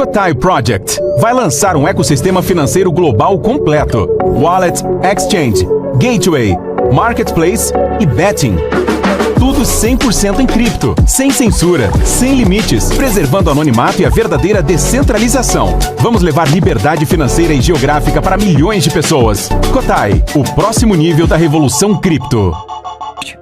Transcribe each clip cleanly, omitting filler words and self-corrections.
Kotai Project vai lançar um ecossistema financeiro global completo. Wallet, Exchange, Gateway, Marketplace e Betting. Tudo 100% em cripto, sem censura, sem limites, preservando o anonimato e a verdadeira descentralização. Vamos levar liberdade financeira e geográfica para milhões de pessoas. Kotai, o próximo nível da revolução cripto.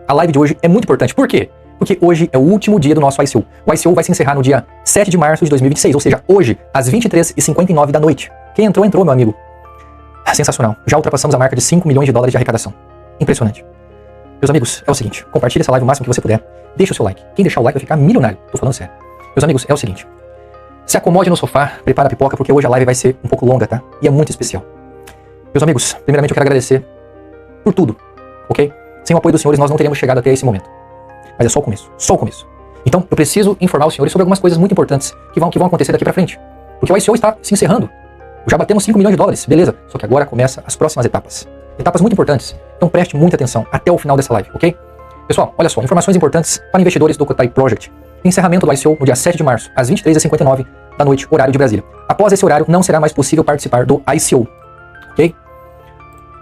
A live de hoje é muito importante. Por quê? Porque hoje é o último dia do nosso ICO. O ICO vai se encerrar no dia 7 de março de 2026, ou seja, hoje, às 23h59 da noite. Quem entrou, entrou, meu amigo. Sensacional. Já ultrapassamos a marca de 5 milhões de dólares de arrecadação. Impressionante. Meus amigos, é o seguinte, compartilhe essa live o máximo que você puder. Deixa o seu like. Quem deixar o like vai ficar milionário. Tô falando sério. Meus amigos, é o seguinte. Se acomode no sofá, prepara a pipoca, porque hoje a live vai ser um pouco longa, tá? E é muito especial. Meus amigos, primeiramente eu quero agradecer por tudo, ok? Sem o apoio dos senhores nós não teríamos chegado até esse momento. Mas é só o começo, só o começo. Então eu preciso informar os senhores sobre algumas coisas muito importantes que vão acontecer daqui pra frente. Porque o ICO está se encerrando. Já batemos 5 milhões de dólares, beleza. Só que agora começa as próximas etapas. Etapas muito importantes. Então preste muita atenção até o final dessa live, ok? Pessoal, olha só, informações importantes para investidores do Kotai Project. Encerramento do ICO no dia 7 de março, às 23h59 da noite, horário de Brasília. Após esse horário, não será mais possível participar do ICO, ok?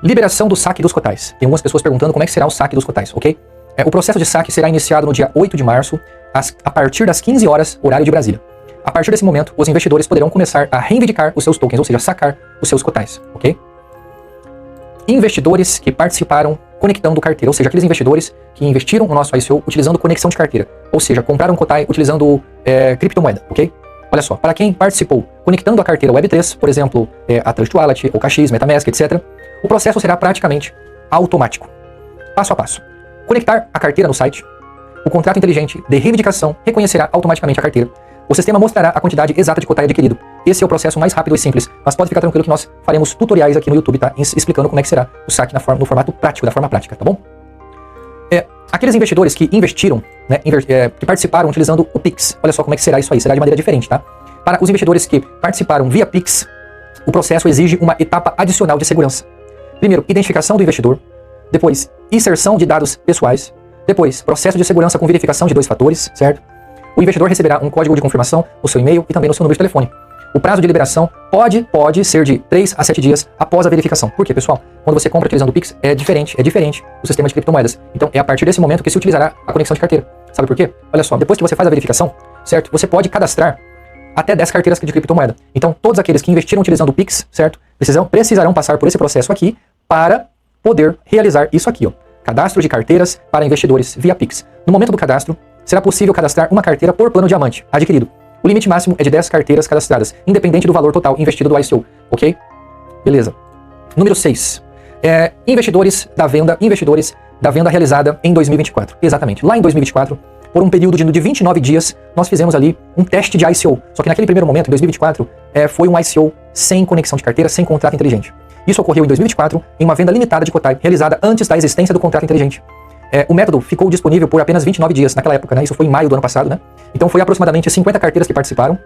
Liberação do saque dos cotais. Tem algumas pessoas perguntando como é que será o saque dos cotais, ok? O processo de saque será iniciado no dia 8 de março, a partir das 15 horas, horário de Brasília. A partir desse momento, os investidores poderão começar a reivindicar os seus tokens, ou seja, sacar os seus cotais, ok? Investidores que participaram conectando carteira, ou seja, aqueles investidores que investiram no nosso ICO utilizando conexão de carteira, ou seja, compraram Kotai utilizando criptomoeda, ok? Olha só, para quem participou conectando a carteira Web3, por exemplo, a Trust Wallet, OKX, MetaMask, etc., o processo será praticamente automático. Passo a passo. Conectar a carteira no site, o contrato inteligente de reivindicação reconhecerá automaticamente a carteira. O sistema mostrará a quantidade exata de Kotai adquirido. Esse é o processo mais rápido e simples, mas pode ficar tranquilo que nós faremos tutoriais aqui no YouTube, tá? Explicando como é que será o saque no formato prático, da forma prática, tá bom? Aqueles investidores que investiram, né, que participaram utilizando o Pix, olha só como é que será isso aí, será de maneira diferente, tá? Para os investidores que participaram via Pix, o processo exige uma etapa adicional de segurança. Primeiro, identificação do investidor, depois, inserção de dados pessoais, depois, processo de segurança com verificação de 2 fatores, certo? O investidor receberá um código de confirmação no seu e-mail e também no seu número de telefone. O prazo de liberação pode ser de 3 a 7 dias após a verificação. Por quê, pessoal? Quando você compra utilizando o Pix, é diferente do sistema de criptomoedas. Então, é a partir desse momento que se utilizará a conexão de carteira. Sabe por quê? Olha só, depois que você faz a verificação, certo? Você pode cadastrar até 10 carteiras de criptomoeda. Então, todos aqueles que investiram utilizando o Pix, certo? Precisarão passar por esse processo aqui para poder realizar isso aqui, ó. Cadastro de carteiras para investidores via Pix. No momento do cadastro, será possível cadastrar uma carteira por plano diamante adquirido. O limite máximo é de 10 carteiras cadastradas, independente do valor total investido do ICO, ok? Beleza. Número 6. Investidores da venda realizada em 2024. Exatamente. Lá em 2024, por um período de 29 dias, nós fizemos ali um teste de ICO. Só que naquele primeiro momento, em 2024, foi um ICO sem conexão de carteira, sem contrato inteligente. Isso ocorreu em 2024, em uma venda limitada de Kotai, realizada antes da existência do contrato inteligente. O método ficou disponível por apenas 29 dias naquela época, né? Isso foi em maio do ano passado, né? Então foi aproximadamente 50 carteiras que participaram.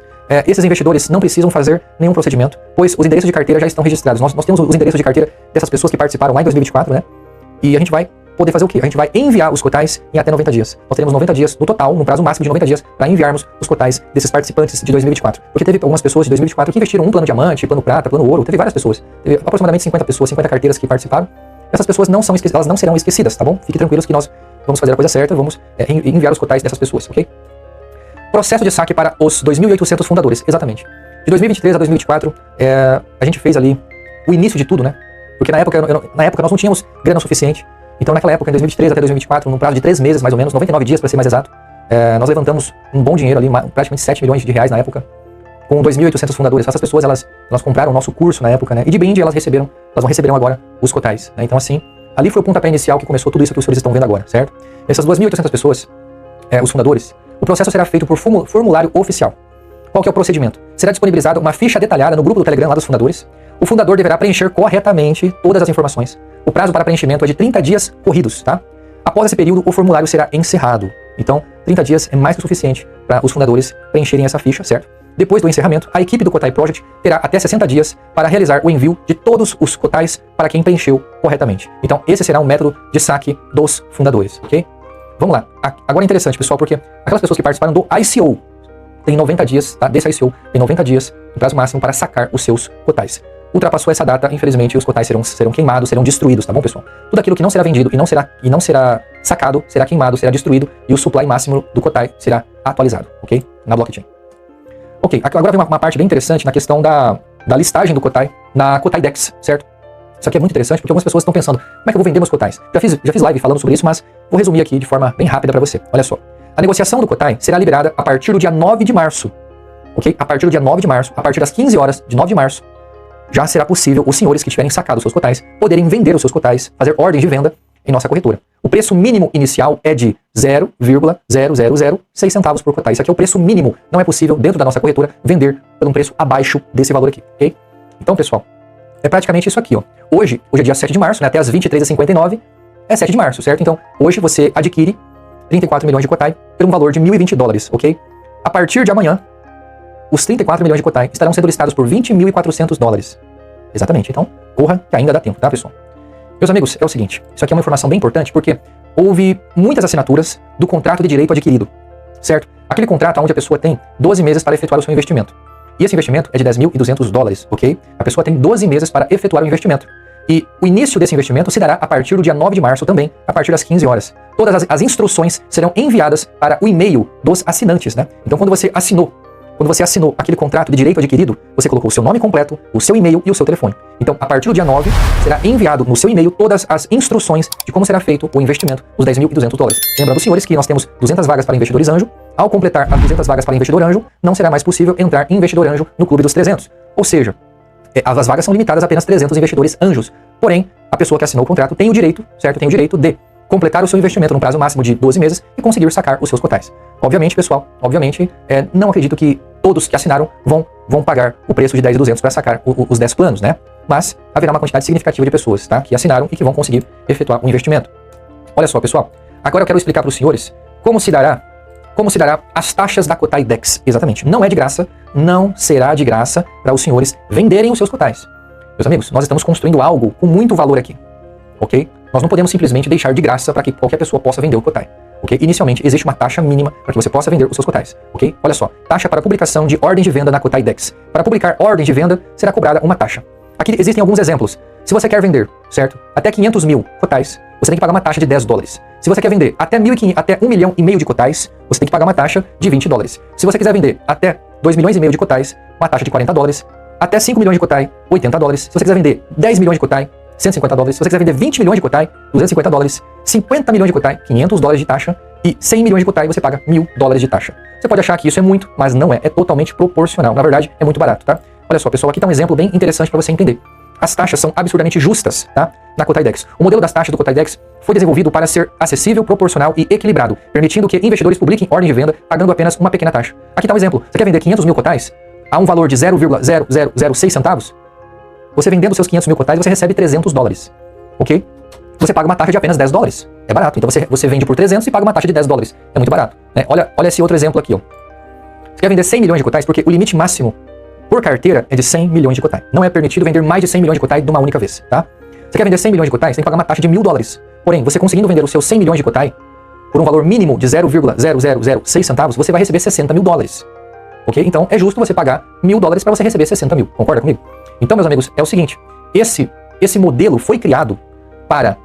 Esses investidores não precisam fazer nenhum procedimento, pois os endereços de carteira já estão registrados. Nós temos os endereços de carteira dessas pessoas que participaram lá em 2024, né? E a gente vai poder fazer o quê? A gente vai enviar os cotais em até 90 dias. Nós teremos 90 dias no total, no prazo máximo de 90 dias, para enviarmos os cotais desses participantes de 2024. Porque teve algumas pessoas de 2024 que investiram um plano diamante, plano prata, plano ouro, teve várias pessoas. Teve aproximadamente 50 pessoas, 50 carteiras que participaram. Essas pessoas não são esquecidas, elas não serão esquecidas, tá bom? Fiquem tranquilos que nós vamos fazer a coisa certa, vamos enviar os cotais dessas pessoas, ok? Processo de saque para os 2.800 fundadores, exatamente. De 2023 a 2024, a gente fez ali o início de tudo, né? Porque na época nós não tínhamos grana suficiente. Então naquela época, em 2023 até 2024, num prazo de 3 meses mais ou menos, 99 dias para ser mais exato, nós levantamos um bom dinheiro ali, praticamente 7 milhões de reais na época, com 2.800 fundadores. Essas pessoas, elas compraram o nosso curso na época, né? E de brinde elas receberam agora os cotais, né? Então assim, ali foi o pontapé inicial que começou tudo isso que os senhores estão vendo agora, certo? Essas 2.800 pessoas, os fundadores, o processo será feito por formulário oficial. Qual que é o procedimento? Será disponibilizada uma ficha detalhada no grupo do Telegram lá dos fundadores. O fundador deverá preencher corretamente todas as informações. O prazo para preenchimento é de 30 dias corridos, tá? Após esse período, o formulário será encerrado. Então, 30 dias é mais que o suficiente para os fundadores preencherem essa ficha, certo? Depois do encerramento, a equipe do Kotai Project terá até 60 dias para realizar o envio de todos os cotais para quem preencheu corretamente. Então, esse será um método de saque dos fundadores, ok? Vamos lá. Agora é interessante, pessoal, porque aquelas pessoas que participaram do ICO, tem 90 dias, tá? Desse ICO, tem 90 dias, no prazo máximo, para sacar os seus cotais. Ultrapassou essa data, infelizmente, os cotais serão queimados, serão destruídos, tá bom, pessoal? Tudo aquilo que não será vendido e não será sacado, será queimado, será destruído, e o supply máximo do cotai será atualizado, ok? Na blockchain. Ok, agora vem uma parte bem interessante na questão da listagem do cotai na Kotai Dex, certo? Isso aqui é muito interessante porque algumas pessoas estão pensando, como é que eu vou vender meus cotais? Já fiz live falando sobre isso, mas vou resumir aqui de forma bem rápida para você. Olha só. A negociação do cotai será liberada a partir do dia 9 de março. Ok? A partir do dia 9 de março, a partir das 15 horas de 9 de março, já será possível os senhores que tiverem sacado os seus cotais poderem vender os seus cotais, fazer ordens de venda em nossa corretora. O preço mínimo inicial é de 0,0006 centavos por cotai. Isso aqui é o preço mínimo. Não é possível, dentro da nossa corretora, vender por um preço abaixo desse valor aqui, ok? Então, pessoal, é praticamente isso aqui, ó. Hoje é dia 7 de março, né, até as 23h59, é 7 de março, certo? Então, hoje você adquire 34 milhões de cotai por um valor de 1.020 dólares, ok? A partir de amanhã, os 34 milhões de cotai estarão sendo listados por 20.400 dólares. Exatamente, então, corra que ainda dá tempo, tá, pessoal? Meus amigos, é o seguinte, isso aqui é uma informação bem importante porque houve muitas assinaturas do contrato de direito adquirido, certo? Aquele contrato onde a pessoa tem 12 meses para efetuar o seu investimento. E esse investimento é de 10.200 dólares, ok? A pessoa tem 12 meses para efetuar o investimento. E o início desse investimento se dará a partir do dia 9 de março também, a partir das 15 horas. Todas as instruções serão enviadas para o e-mail dos assinantes, né? Então, quando você assinou aquele contrato de direito adquirido, você colocou o seu nome completo, o seu e-mail e o seu telefone. Então, a partir do dia 9, será enviado no seu e-mail todas as instruções de como será feito o investimento dos 10.200 dólares. Lembrando, senhores, que nós temos 200 vagas para investidores anjo. Ao completar as 200 vagas para investidor anjo, não será mais possível entrar investidor anjo no clube dos 300. Ou seja, as vagas são limitadas a apenas 300 investidores anjos. Porém, a pessoa que assinou o contrato tem o direito, certo? Tem o direito de completar o seu investimento num prazo máximo de 12 meses e conseguir sacar os seus cotais. Obviamente, pessoal, não acredito que todos que assinaram vão pagar o preço de 10.200 para sacar os 10 planos, né? Mas haverá uma quantidade significativa de pessoas, tá? Que assinaram e que vão conseguir efetuar o investimento. Olha só, pessoal, agora eu quero explicar para os senhores como se dará as taxas da Kotai Dex. Exatamente, não é de graça, não será de graça para os senhores venderem os seus cotais. Meus amigos, nós estamos construindo algo com muito valor aqui, ok? Nós não podemos simplesmente deixar de graça para que qualquer pessoa possa vender o cotai, ok? Inicialmente, existe uma taxa mínima para que você possa vender os seus cotais, ok? Olha só, taxa para publicação de ordens de venda na Kotai Dex. Para publicar ordens de venda, será cobrada uma taxa. Aqui existem alguns exemplos. Se você quer vender, certo? Até 500 mil cotais, você tem que pagar uma taxa de 10 dólares. Se você quer vender até 1 milhão e meio de cotais, você tem que pagar uma taxa de 20 dólares. Se você quiser vender até 2 milhões e meio de cotais, uma taxa de 40 dólares. Até 5 milhões de cotai, 80 dólares. Se você quiser vender 10 milhões de cotai, 150 dólares. Se você quiser vender 20 milhões de cotai, 250 dólares. 50 milhões de cotai, 500 dólares de taxa. E 100 milhões de cotai, você paga 1.000 dólares de taxa. Você pode achar que isso é muito, mas não é. É totalmente proporcional. Na verdade, é muito barato, tá? Olha só, pessoal, aqui tá um exemplo bem interessante para você entender. As taxas são absurdamente justas, tá? Na Kotai Dex. O modelo das taxas do Kotai Dex foi desenvolvido para ser acessível, proporcional e equilibrado, permitindo que investidores publiquem ordem de venda pagando apenas uma pequena taxa. Aqui tá um exemplo. Você quer vender 500 mil cotais a um valor de 0,0006 centavos? Você vendendo seus 500 mil cotais, você recebe 300 dólares, ok? Você paga uma taxa de apenas 10 dólares. É barato. Então você vende por 300 e paga uma taxa de 10 dólares. É muito barato, né? Olha esse outro exemplo aqui, ó. Você quer vender 100 milhões de cotais porque o limite máximo por carteira é de 100 milhões de cotais. Não é permitido vender mais de 100 milhões de cotais de uma única vez, tá? Você quer vender 100 milhões de cotais, tem que pagar uma taxa de 1.000 dólares. Porém, você conseguindo vender os seus 100 milhões de cotais por um valor mínimo de 0,0006 centavos, você vai receber 60 mil dólares. Ok? Então, é justo você pagar 1.000 dólares para você receber 60 mil. Concorda comigo? Então, meus amigos, é o seguinte. Esse modelo foi criado para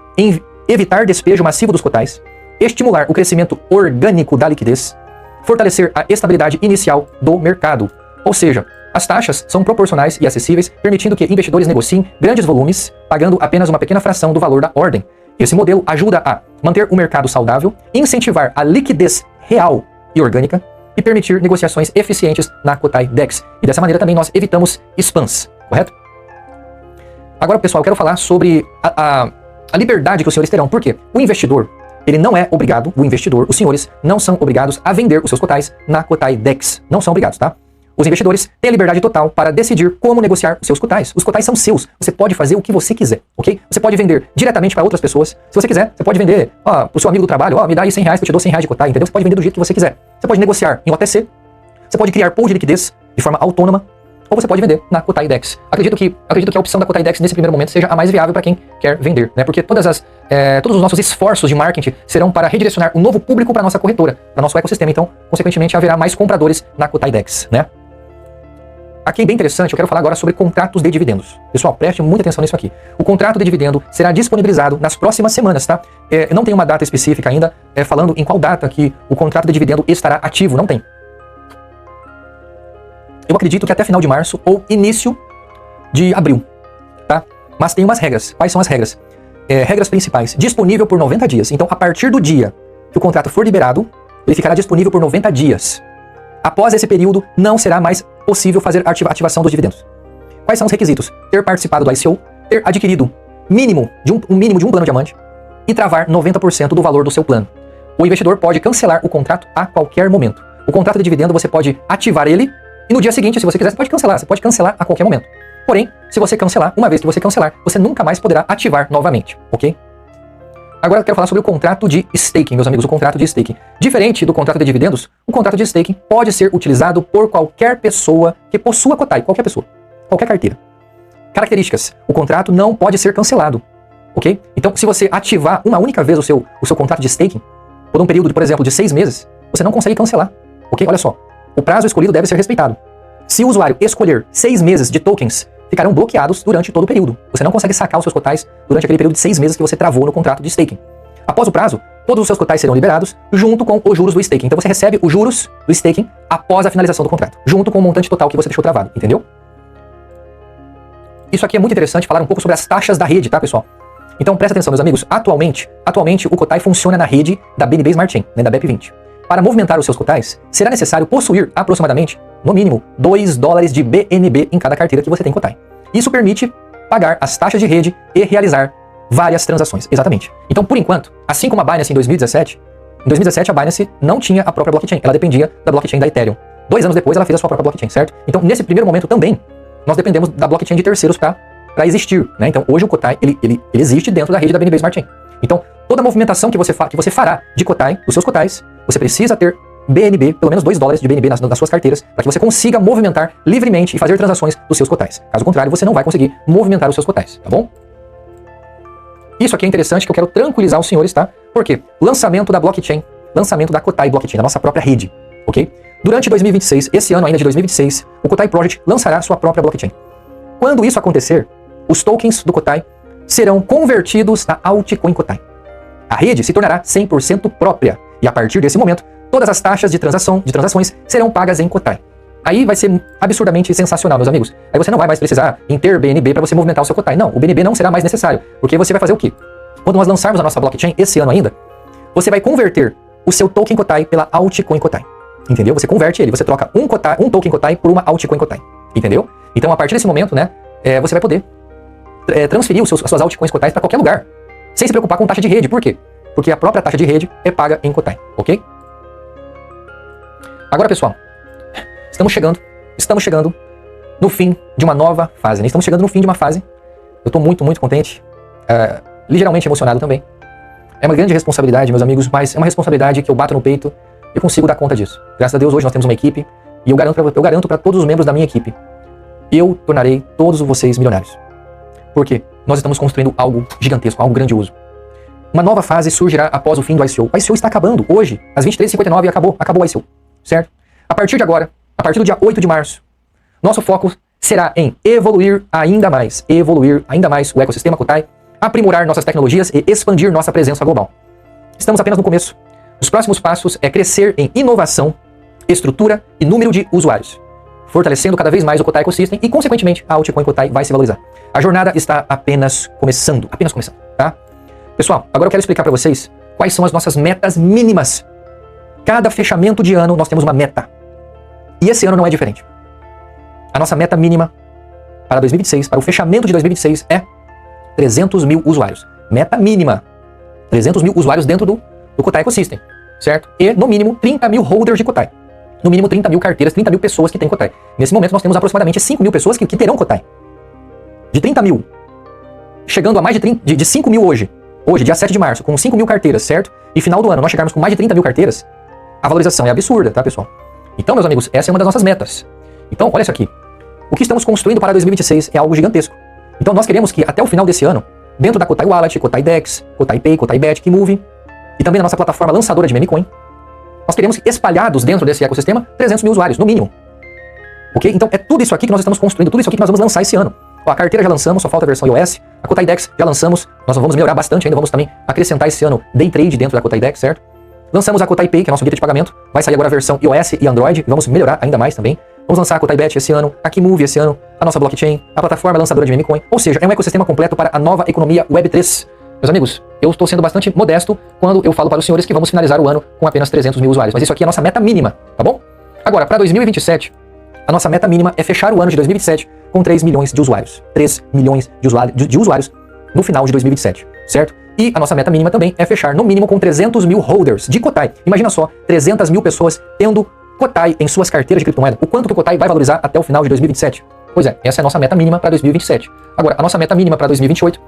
evitar despejo massivo dos cotais, estimular o crescimento orgânico da liquidez, fortalecer a estabilidade inicial do mercado. Ou seja, as taxas são proporcionais e acessíveis, permitindo que investidores negociem grandes volumes, pagando apenas uma pequena fração do valor da ordem. Esse modelo ajuda a manter o mercado saudável, incentivar a liquidez real e orgânica e permitir negociações eficientes na Kotai Dex. E dessa maneira também nós evitamos spams, correto? Agora, pessoal, eu quero falar sobre a liberdade que os senhores terão. Por quê? O investidor, ele não é obrigado, os senhores não são obrigados a vender os seus cotais na Kotai Dex. Não são obrigados, tá? Os investidores têm a liberdade total para decidir como negociar os seus cotais. Os cotais são seus. Você pode fazer o que você quiser, ok? Você pode vender diretamente para outras pessoas. Se você quiser, você pode vender pro seu amigo do trabalho. Me dá aí 100 reais que eu te dou 100 reais de cotai, entendeu? Você pode vender do jeito que você quiser. Você pode negociar em OTC. Você pode criar pool de liquidez de forma autônoma. ou você pode vender na Kotai DEX. Acredito que a opção da Kotai DEX nesse primeiro momento seja a mais viável para quem quer vender, né? Porque todos os nossos esforços de marketing serão para redirecionar um novo público para nossa corretora, para nosso ecossistema. Então, consequentemente, haverá mais compradores na Kotai DEX, né? Aqui, bem interessante, eu quero falar agora sobre contratos de dividendos. Pessoal, preste muita atenção nisso aqui. O contrato de dividendo será disponibilizado nas próximas semanas, tá? Não tem uma data específica ainda, falando em qual data que o contrato de dividendo estará ativo, não tem. Eu acredito que até final de março ou início de abril, tá? Mas tem umas regras. Quais são as regras? Regras principais. Disponível por 90 dias. Então, a partir do dia que o contrato for liberado, ele ficará disponível por 90 dias. Após esse período, não será mais possível fazer ativação dos dividendos. Quais são os requisitos? Ter participado do ICO, ter adquirido um mínimo de um plano diamante e travar 90% do valor do seu plano. O investidor pode cancelar o contrato a qualquer momento. O contrato de dividendo você pode ativar ele e no dia seguinte, se você quiser, você pode cancelar. Você pode cancelar a qualquer momento. Porém, se você cancelar, uma vez que você cancelar, você nunca mais poderá ativar novamente, ok? Agora eu quero falar sobre o contrato de staking, meus amigos, o contrato de staking. Diferente do contrato de dividendos, o contrato de staking pode ser utilizado por qualquer pessoa que possua Kotai, qualquer pessoa, qualquer carteira. Características: o contrato não pode ser cancelado, ok? Então, se você ativar uma única vez o seu contrato de staking, por um período, por exemplo, de 6 meses, você não consegue cancelar, ok? Olha só, o prazo escolhido deve ser respeitado. Se o usuário escolher 6 meses de tokens, ficarão bloqueados durante todo o período. Você não consegue sacar os seus cotais durante aquele período de 6 meses que você travou no contrato de staking. Após o prazo, todos os seus cotais serão liberados junto com os juros do staking. Então você recebe os juros do staking após a finalização do contrato, junto com o montante total que você deixou travado, entendeu? Isso aqui é muito interessante, falar um pouco sobre as taxas da rede, tá, pessoal? Então presta atenção, meus amigos. Atualmente o Kotai funciona na rede da BNB Smart Chain, né, da BEP20. Para movimentar os seus cotais, será necessário possuir aproximadamente, no mínimo, $2 de BNB em cada carteira que você tem Kotai. Isso permite pagar as taxas de rede e realizar várias transações. Exatamente. Então, por enquanto, assim como a Binance em 2017 a Binance não tinha a própria blockchain, ela dependia da blockchain da Ethereum. 2 anos depois, ela fez a sua própria blockchain, certo? Então, nesse primeiro momento também, nós dependemos da blockchain de terceiros para existir, né? Então, hoje o Kotai, ele existe dentro da rede da BNB Smart Chain. Então, toda a movimentação que você fará de Kotai, dos seus Kotais, você precisa ter BNB, pelo menos $2 de BNB nas suas carteiras, para que você consiga movimentar livremente e fazer transações dos seus Kotais. Caso contrário, você não vai conseguir movimentar os seus Kotais, tá bom? Isso aqui é interessante, que eu quero tranquilizar os senhores, tá? Por quê? Lançamento da blockchain, lançamento da Kotai Blockchain, da nossa própria rede, ok? Durante 2026, esse ano ainda de 2026, o Kotai Project lançará sua própria blockchain. Quando isso acontecer, os tokens do Kotai serão convertidos na Altcoin Kotai. A rede se tornará 100% própria, e a partir desse momento, todas as taxas de transações serão pagas em Kotai. Aí vai ser absurdamente sensacional, meus amigos. Aí você não vai mais precisar em ter BNB para você movimentar o seu Kotai. Não, o BNB não será mais necessário, porque você vai fazer o quê? Quando nós lançarmos a nossa blockchain, esse ano ainda, você vai converter o seu token Kotai pela Altcoin Kotai. Entendeu? Você converte ele, você troca um token Kotai por uma Altcoin Kotai. Entendeu? Então, a partir desse momento, né, você vai poder transferir as suas altcoins Kotais para qualquer lugar, sem se preocupar com taxa de rede. Por quê? Porque a própria taxa de rede é paga em Kotai, ok? Agora, pessoal, estamos chegando no fim de uma nova fase, né? Estamos chegando no fim de uma fase. Eu estou muito, muito contente, ligeiramente emocionado também. É uma grande responsabilidade, meus amigos, mas é uma responsabilidade que eu bato no peito e consigo dar conta disso. Graças a Deus, hoje nós temos uma equipe e eu garanto para todos os membros da minha equipe, eu tornarei todos vocês milionários. Por quê? Nós estamos construindo algo gigantesco, algo grandioso. Uma nova fase surgirá após o fim do ICO. O ICO está acabando hoje, às 23h59, acabou o ICO, certo? A partir de agora, a partir do dia 8 de março, nosso foco será em evoluir ainda mais o ecossistema Kotai, aprimorar nossas tecnologias e expandir nossa presença global. Estamos apenas no começo. Os próximos passos é crescer em inovação, estrutura e número de usuários, fortalecendo cada vez mais o Kotai Ecosystem e, consequentemente, a Altcoin Kotai vai se valorizar. A jornada está apenas começando, tá? Pessoal, agora eu quero explicar para vocês quais são as nossas metas mínimas. Cada fechamento de ano nós temos uma meta. E esse ano não é diferente. A nossa meta mínima para 2026, para o fechamento de 2026, é 300 mil usuários. Meta mínima. 300 mil usuários dentro do Kotai Ecosystem, certo? E, no mínimo, 30 mil holders de Kotai. No mínimo, 30 mil carteiras, 30 mil pessoas que têm Kotai. Nesse momento, nós temos aproximadamente 5 mil pessoas que terão Kotai. De 30 mil, chegando a mais de 5 mil hoje, dia 7 de março, com 5 mil carteiras, certo? E final do ano, nós chegarmos com mais de 30 mil carteiras, a valorização é absurda, tá, pessoal? Então, meus amigos, essa é uma das nossas metas. Então, olha isso aqui. o que estamos construindo para 2026 é algo gigantesco. Então nós queremos que até o final desse ano, dentro da Kotai Wallet, Kotai Dex, Kotai Pay, Kotai Bet, Kimove, e também na nossa plataforma lançadora de meme coin, nós queremos espalhados dentro desse ecossistema 300 mil usuários, no mínimo. Ok? Então é tudo isso aqui que nós estamos construindo, tudo isso aqui que nós vamos lançar esse ano. Ó, a carteira já lançamos, só falta a versão iOS. A Kotai Dex já lançamos, nós vamos melhorar bastante ainda, vamos também acrescentar esse ano Day Trade dentro da Kotai Dex, certo? Lançamos a Kotai Pay, que é a nossa guia de pagamento, vai sair agora a versão iOS e Android, e vamos melhorar ainda mais também. Vamos lançar a Kotai Bet esse ano, a Kimove esse ano, a nossa blockchain, a plataforma lançadora de meme coin, ou seja, é um ecossistema completo para a nova economia Web3. Meus amigos, eu estou sendo bastante modesto quando eu falo para os senhores que vamos finalizar o ano com apenas 300 mil usuários, mas isso aqui é a nossa meta mínima, tá bom? Agora, para 2027, a nossa meta mínima é fechar o ano de 2027 com 3 milhões de usuários. 3 milhões de usuários no final de 2027, certo? E a nossa meta mínima também é fechar no mínimo com 300 mil holders de Kotai. Imagina só, 300 mil pessoas tendo Kotai em suas carteiras de criptomoeda. O quanto que o Kotai vai valorizar até o final de 2027? Pois é, essa é a nossa meta mínima para 2027. Agora, a nossa meta mínima para 2028,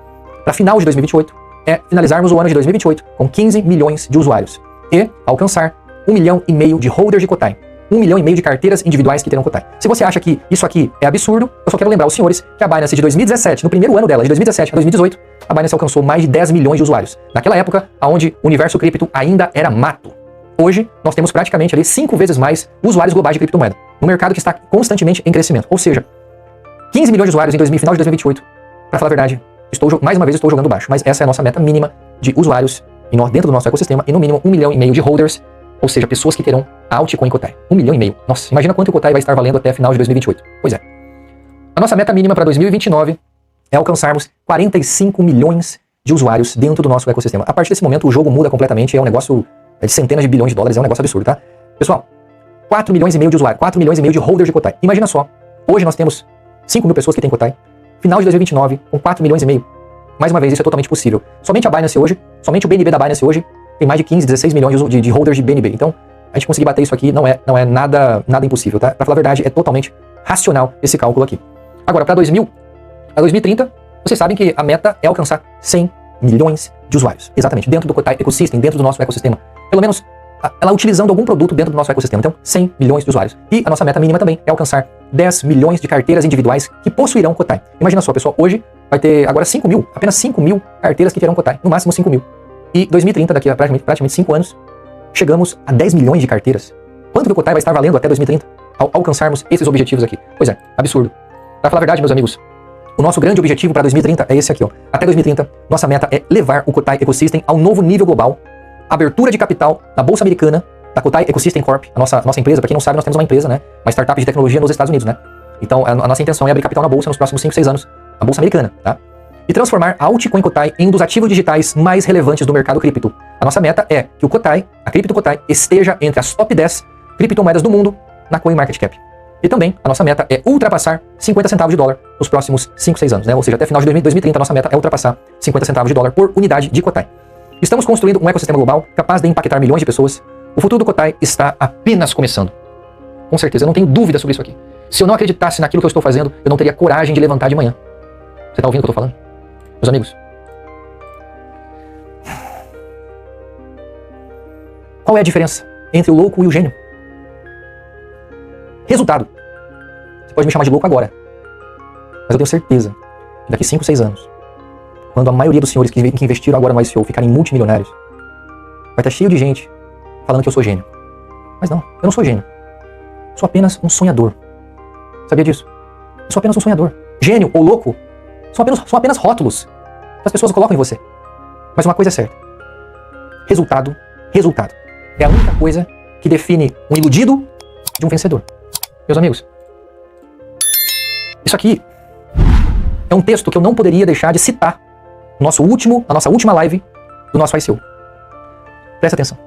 para final de 2028, é finalizarmos o ano de 2028 com 15 milhões de usuários e alcançar 1,5 milhão de holders de Kotai. 1,5 milhão de carteiras individuais que terão Kotai. Se você acha que isso aqui é absurdo, eu só quero lembrar os senhores que a Binance de 2017, no primeiro ano dela, de 2017 a 2018, a Binance alcançou mais de 10 milhões de usuários. Naquela época, onde o universo cripto ainda era mato. Hoje, nós temos praticamente ali 5 vezes mais usuários globais de criptomoeda, no mercado que está constantemente em crescimento. Ou seja, 15 milhões de usuários em final de 2028. Para falar a verdade, mais uma vez estou jogando baixo, mas essa é a nossa meta mínima de usuários dentro do nosso ecossistema e no mínimo 1,5 milhão de holders, ou seja, pessoas que terão a altcoin Kotai. 1,5 milhão. Nossa, imagina quanto o Kotai vai estar valendo até final de 2028. Pois é. A nossa meta mínima para 2029 é alcançarmos 45 milhões de usuários dentro do nosso ecossistema. A partir desse momento, o jogo muda completamente, é um negócio de centenas de bilhões de dólares, é um negócio absurdo, tá? Pessoal, 4 milhões e meio de usuários, 4 milhões e meio de holders de Kotai. Imagina só, hoje nós temos 5 mil pessoas que têm Kotai, final de 2029, com 4 milhões e meio. Mais uma vez, isso é totalmente possível. Somente a Binance hoje, somente o BNB da Binance hoje, tem mais de 15, 16 milhões de holders de BNB. Então, a gente conseguir bater isso aqui não é nada impossível, tá? Pra falar a verdade, é totalmente racional esse cálculo aqui. Agora, para 2030, vocês sabem que a meta é alcançar 100 milhões de usuários. Exatamente, dentro do Kotai Ecosystem, dentro do nosso ecossistema. Pelo menos, ela utilizando algum produto dentro do nosso ecossistema. Então, 100 milhões de usuários. E a nossa meta mínima também é alcançar 10 milhões de carteiras individuais que possuirão Kotai. Imagina só, pessoal, hoje vai ter agora 5 mil, apenas 5 mil carteiras que terão Kotai. No máximo 5 mil. E 2030, daqui a praticamente 5 anos, chegamos a 10 milhões de carteiras. Quanto que o Kotai vai estar valendo até 2030 ao alcançarmos esses objetivos aqui? Pois é, absurdo. Pra falar a verdade, meus amigos, o nosso grande objetivo para 2030 é esse aqui, ó. Até 2030, nossa meta é levar o Kotai Ecosystem ao novo nível global, abertura de capital na Bolsa Americana, da Kotai Ecosystem Corp, a nossa empresa. Para quem não sabe, nós temos uma empresa, né? Uma startup de tecnologia nos Estados Unidos, né? Então, a nossa intenção é abrir capital na Bolsa nos próximos 5, 6 anos, na Bolsa Americana, tá? E transformar a altcoin Kotai em um dos ativos digitais mais relevantes do mercado cripto. A nossa meta é que o Kotai, a cripto Kotai, esteja entre as top 10 criptomoedas do mundo na CoinMarketCap. E também, a nossa meta é ultrapassar 50 centavos de dólar nos próximos 5, 6 anos, né? Ou seja, até final de 2030, a nossa meta é ultrapassar 50 centavos de dólar por unidade de Kotai. Estamos construindo um ecossistema global capaz de impactar milhões de pessoas. O futuro do Kotai está apenas começando. Com certeza, eu não tenho dúvida sobre isso aqui. Se eu não acreditasse naquilo que eu estou fazendo, eu não teria coragem de levantar de manhã. Você tá ouvindo o que eu tô falando? Meus amigos. Qual é a diferença entre o louco e o gênio? Resultado. Você pode me chamar de louco agora. Mas eu tenho certeza que daqui 5, 6 anos, quando a maioria dos senhores que investiram agora no ICO ficarem multimilionários, vai estar cheio de gente falando que eu sou gênio. Mas não, eu não sou gênio. Sou apenas um sonhador. Sabia disso? Eu sou apenas um sonhador. Gênio ou louco são apenas rótulos que as pessoas colocam em você. Mas uma coisa é certa. Resultado é a única coisa que define um iludido de um vencedor. Meus amigos, isso aqui é um texto que eu não poderia deixar de citar na nossa última live do nosso ICO. Presta atenção.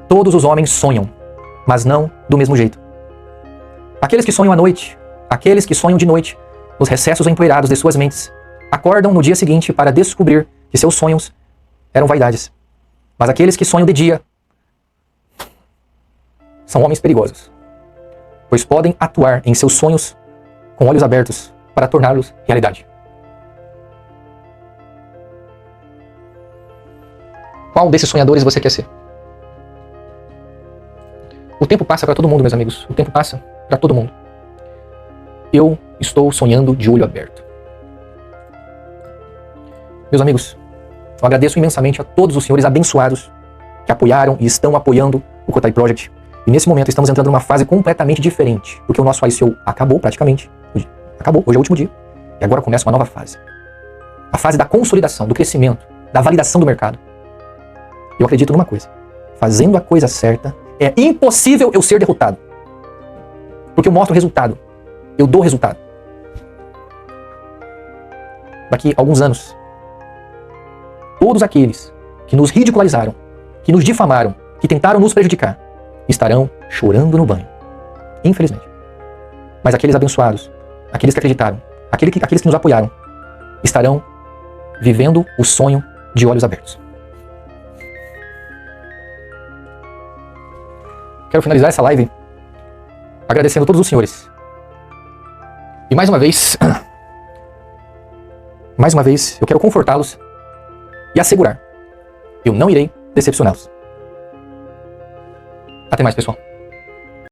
Todos os homens sonham, mas não do mesmo jeito. Aqueles que sonham à noite, aqueles que sonham de noite, nos recessos empoeirados de suas mentes, acordam no dia seguinte para descobrir que seus sonhos eram vaidades. Mas aqueles que sonham de dia são homens perigosos, pois podem atuar em seus sonhos com olhos abertos para torná-los realidade. Qual desses sonhadores você quer ser? O tempo passa para todo mundo, meus amigos. O tempo passa. para todo mundo. Eu estou sonhando de olho aberto. Meus amigos, eu agradeço imensamente a todos os senhores abençoados que apoiaram e estão apoiando o Kotai Project. E nesse momento estamos entrando numa fase completamente diferente, porque o nosso ICO acabou praticamente. Acabou, hoje é o último dia. E agora começa uma nova fase. A fase da consolidação, do crescimento, da validação do mercado. Eu acredito numa coisa. Fazendo a coisa certa, é impossível eu ser derrotado. Porque eu mostro o resultado. Eu dou resultado. Daqui a alguns anos, todos aqueles que nos ridicularizaram, que nos difamaram, que tentaram nos prejudicar, estarão chorando no banho. Infelizmente. Mas aqueles abençoados, aqueles que acreditaram, aqueles que nos apoiaram, estarão vivendo o sonho de olhos abertos. Quero finalizar essa live agradecendo a todos os senhores. E mais uma vez, eu quero confortá-los e assegurar, eu não irei decepcioná-los. Até mais, pessoal.